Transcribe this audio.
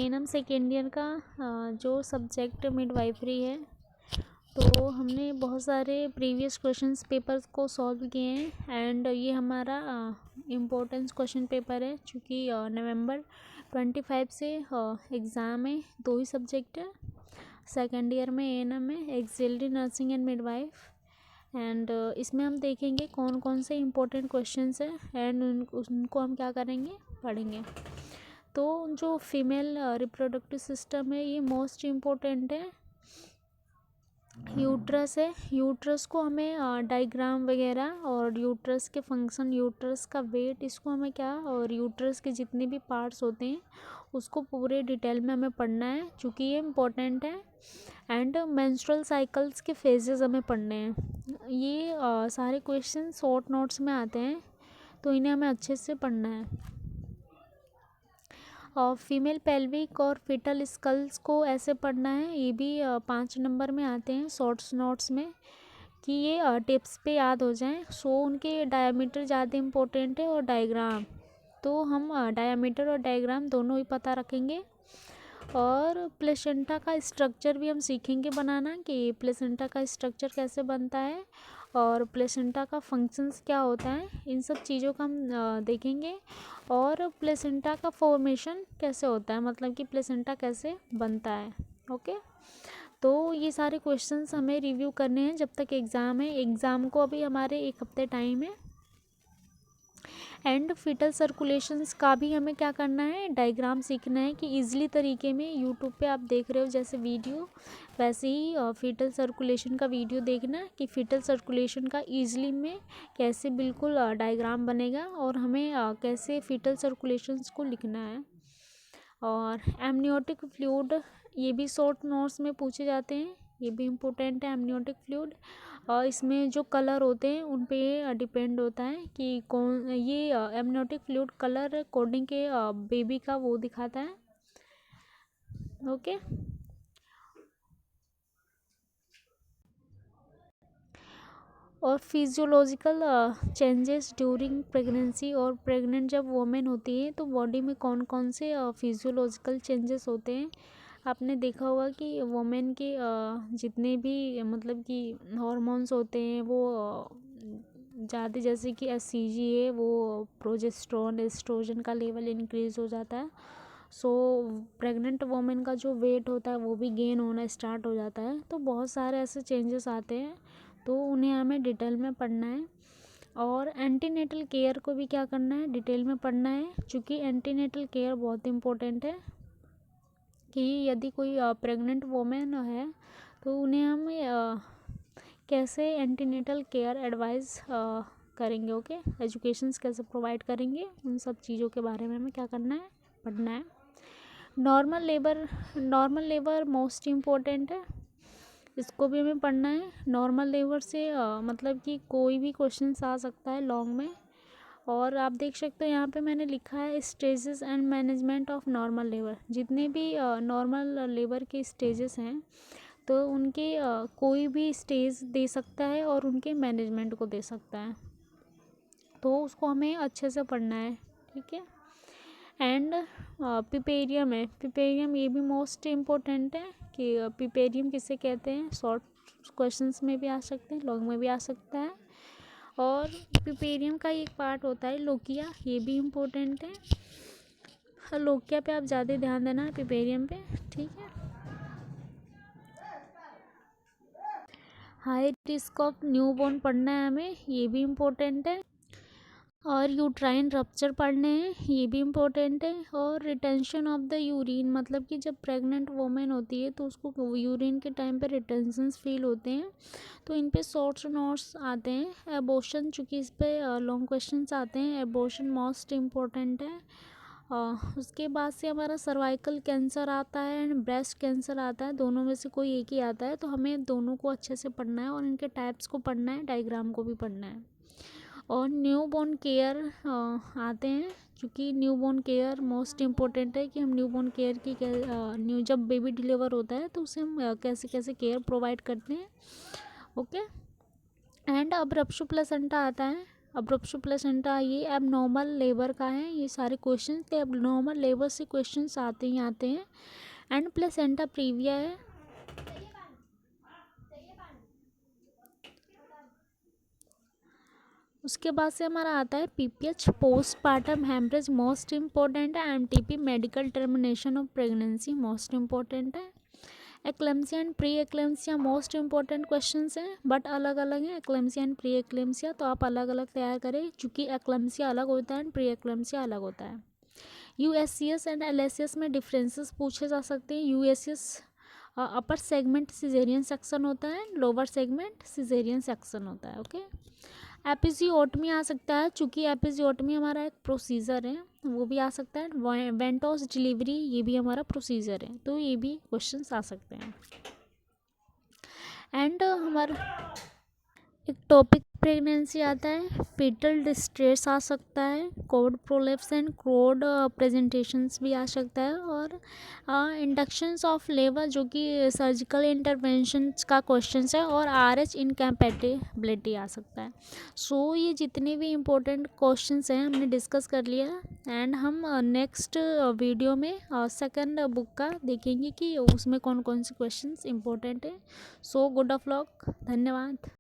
NM second year का जो subject midwifery है, तो हमने बहुत सारे प्रीवियस क्वेश्चंस पेपर्स को सॉल्व किए हैं एंड ये हमारा इम्पोर्टेंस क्वेश्चन पेपर है, चूँकि नवंबर 25 से एग्ज़ाम है। 2 ही सब्जेक्ट है सेकेंड ईयर में एएनएम में, एक्सएलडी नर्सिंग एंड मिडवाइफ। एंड इसमें हम देखेंगे कौन कौन से इम्पोर्टेंट क्वेश्चंस हैं एंड उनको हम क्या करेंगे, पढ़ेंगे। तो जो फीमेल रिप्रोडक्टिव सिस्टम है ये मोस्ट इम्पोर्टेंट है। यूट्रस है, यूट्रस को हमें डायग्राम वगैरह और यूट्रस के फंक्शन, यूट्रस का वेट, इसको हमें क्या, और यूट्रस के जितने भी पार्ट्स होते हैं उसको पूरे डिटेल में हमें पढ़ना है, क्योंकि ये इम्पोर्टेंट है। एंड मेंस्ट्रुअल साइकिल्स के फेजेस हमें पढ़ने हैं। ये सारे क्वेश्चन शॉर्ट नोट्स में आते हैं, तो इन्हें हमें अच्छे से पढ़ना है। और फीमेल पेल्विक और फिटल स्कल्स को ऐसे पढ़ना है, ये भी 5 नंबर में आते हैं शॉर्ट्स नोट्स में, कि ये टिप्स पे याद हो जाएं। सो उनके डायमीटर ज़्यादा इम्पोर्टेंट है और डायग्राम, तो हम डायमीटर और डायग्राम दोनों ही पता रखेंगे। और प्लेसेंटा का स्ट्रक्चर भी हम सीखेंगे बनाना, कि प्लेसेंटा का स्ट्रक्चर कैसे बनता है और प्लेसेंटा का फंक्शंस क्या होता है, इन सब चीज़ों का हम देखेंगे। और प्लेसेंटा का फॉर्मेशन कैसे होता है, मतलब कि प्लेसेंटा कैसे बनता है। ओके, तो ये सारे क्वेश्चंस हमें रिव्यू करने हैं जब तक एग्ज़ाम है। एग्ज़ाम को अभी हमारे 1 हफ्ते टाइम है। एंड फीटल सर्कुलेशंस का भी हमें क्या करना है, डायग्राम सीखना है, कि ईजिली तरीके में यूट्यूब पे आप देख रहे हो जैसे वीडियो, वैसे ही फीटल सर्कुलेशन का वीडियो देखना, कि फीटल सर्कुलेशन का ईजिली में कैसे बिल्कुल डायग्राम बनेगा और हमें कैसे फीटल सर्कुलेशंस को लिखना है। और एमनियोटिक फ्लूइड, ये भी शॉर्ट नोट्स में पूछे जाते हैं, ये भी इम्पोर्टेंट है एमनियोटिक फ्लूइड। और इसमें जो कलर होते हैं उन पे डिपेंड होता है कि कौन, ये एमनियोटिक फ्लूइड कलर कोडिंग के बेबी का वो दिखाता है। ओके, और फिजियोलॉजिकल चेंजेस ड्यूरिंग प्रेगनेंसी, और प्रेग्नेंट जब वोमेन होती है तो बॉडी में कौन कौन से फिजियोलॉजिकल चेंजेस होते हैं। आपने देखा होगा कि वोमेन के जितने भी मतलब कि हॉर्मोन्स होते हैं वो ज़्यादा, जैसे कि एससीजी है, वो प्रोजेस्टेरोन, एस्ट्रोजन का लेवल इंक्रीज हो जाता है। सो प्रेग्नेंट वोमेन का जो वेट होता है वो भी गेन होना स्टार्ट हो जाता है। तो बहुत सारे ऐसे चेंजेस आते हैं, तो उन्हें हमें डिटेल में पढ़ना है। और एंटीनेटल केयर को भी क्या करना है, डिटेल में पढ़ना है, क्योंकि एंटीनेटल केयर बहुत इंपॉर्टेंट है, कि यदि कोई प्रेग्नेंट वोमेन है तो उन्हें हम कैसे एंटीनेटल केयर एडवाइस करेंगे, ओके, एजुकेशंस कैसे प्रोवाइड करेंगे, उन सब चीज़ों के बारे में हमें क्या करना है, पढ़ना है। नॉर्मल लेबर मोस्ट इम्पोर्टेंट है, इसको भी हमें पढ़ना है। नॉर्मल लेबर से मतलब कि कोई भी क्वेश्चन आ सकता है लॉन्ग में। और आप देख सकते हो यहाँ पे मैंने लिखा है stages and management of normal labour. जितने भी नॉर्मल लेबर के स्टेजेस हैं, तो उनके कोई भी स्टेज दे सकता है और उनके मैनेजमेंट को दे सकता है, तो उसको हमें अच्छे से पढ़ना है, ठीक है। एंड पिपेरियम है, पिपेरियम ये भी मोस्ट इम्पोर्टेंट है, कि पिपेरियम किसे कहते हैं, शॉर्ट क्वेश्चंस में भी आ सकते हैं, लॉन्ग में भी आ सकता है। और पिपेरियम का एक पार्ट होता है लोकिया, ये भी इम्पोर्टेंट है। लोकिया पे आप ज़्यादा ध्यान देना, पिपेरियम पे, ठीक है। हाई रिस्क ऑफ न्यूबॉर्न पढ़ना है हमें, ये भी इम्पोर्टेंट है। और यूट्राइन रप्चर पढ़ने हैं, ये भी इम्पोर्टेंट है। और रिटेंशन ऑफ द यूरिन, मतलब कि जब प्रेग्नेंट वोमेन होती है तो उसको यूरिन के टाइम पे रिटेंशंस फील होते हैं, तो इन पे शॉर्ट्स नोट्स आते हैं। एबॉर्शन, चूँकि इस पे लॉन्ग क्वेश्चंस आते हैं, एबॉर्शन मोस्ट इम्पोर्टेंट है। उसके बाद से हमारा सर्वाइकल कैंसर आता है एंड ब्रेस्ट कैंसर आता है, दोनों में से कोई एक ही आता है, तो हमें दोनों को अच्छे से पढ़ना है और इनके टाइप्स को पढ़ना है, डायग्राम को भी पढ़ना है। और न्यूबॉर्न केयर आते हैं, क्योंकि न्यूबॉर्न केयर मोस्ट इम्पोर्टेंट है, कि हम न्यूबॉर्न केयर की जब बेबी डिलीवर होता है तो उसे हम कैसे कैसे केयर प्रोवाइड करते हैं, ओके। एंड अब रप्शु प्लेसेंटा आता है, अब्रप्शन प्लेसेंटा ये एबनॉर्मल लेबर का है। ये सारे क्वेश्चन तो एबनॉर्मल लेबर से क्वेश्चंस आते ही आते हैं। एंड प्लेसेंटा प्रीविया है। उसके बाद से हमारा आता है PPH postpartum haemorrhage most important है। MTP medical termination of pregnancy most important है। Eclampsia and pre eclampsia most important questions हैं, बट अलग अलग हैं एक्लेम्सिया एंड प्री एक्लेम्सिया, तो आप अलग अलग तैयार करें क्योंकि एक्लेम्सिया अलग होता है एंड प्री एक्लेम्सिया अलग होता है। यूएससीएस एंड एलएससीएस में डिफरेंसेस पूछे जा सकते हैं। यूएससीएस अपर सेगमेंट सिजेरियन सेक्शन होता है, लोअर सेगमेंट सिजेरियन सेक्शन होता है। ओके, एपिजियोटमी आ सकता है, चूँकि एपिजियोटमी हमारा एक प्रोसीजर है, वो भी आ सकता है। वेंटोस डिलीवरी ये भी हमारा प्रोसीजर है, तो ये भी क्वेश्चंस आ सकते हैं। एंड हमारा एक टॉपिक प्रेगनेंसी आता है, फीटल डिस्ट्रेस आ सकता है, code prolapse and code presentations भी आ सकता है, और इंडक्शंस ऑफ लेबर जो कि सर्जिकल इंटरवेंशंस का क्वेश्चन है, और आरएच इनकैपेटिबिलिटी आ सकता है। सो ये जितने भी इम्पोर्टेंट क्वेश्चंस हैं हमने डिस्कस कर लिया। एंड हम नेक्स्ट वीडियो में सेकंड बुक का देखेंगे कि उसमें कौन कौन से क्वेश्चंस इम्पोर्टेंट है। सो गुड ऑफ लक, धन्यवाद।